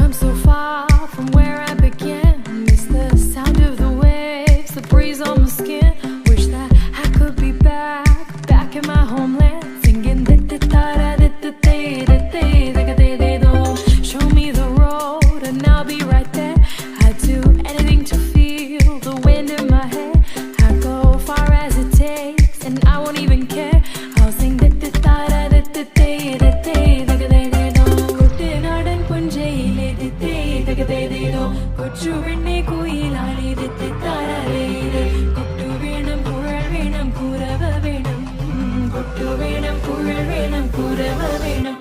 come so far from where I began. Miss the sound of the waves, the breeze on my skin. Wish that I could be back in my homeland, singing show me the road and I'll be right there. I'd do anything to feel the wind in my hair. I'd go far as it takes and I won't even care. I'll sing കുട്ടനാടൻ പുഞ്ചയിലെ കൊച്ചുവെണ്ണി കുയിലാളി കൊട്ടു വേണം കുഴൽ വേണം കുരവ വേണം കൊട്ടു വേണം കുഴൽ വേണം കുരവ വേണം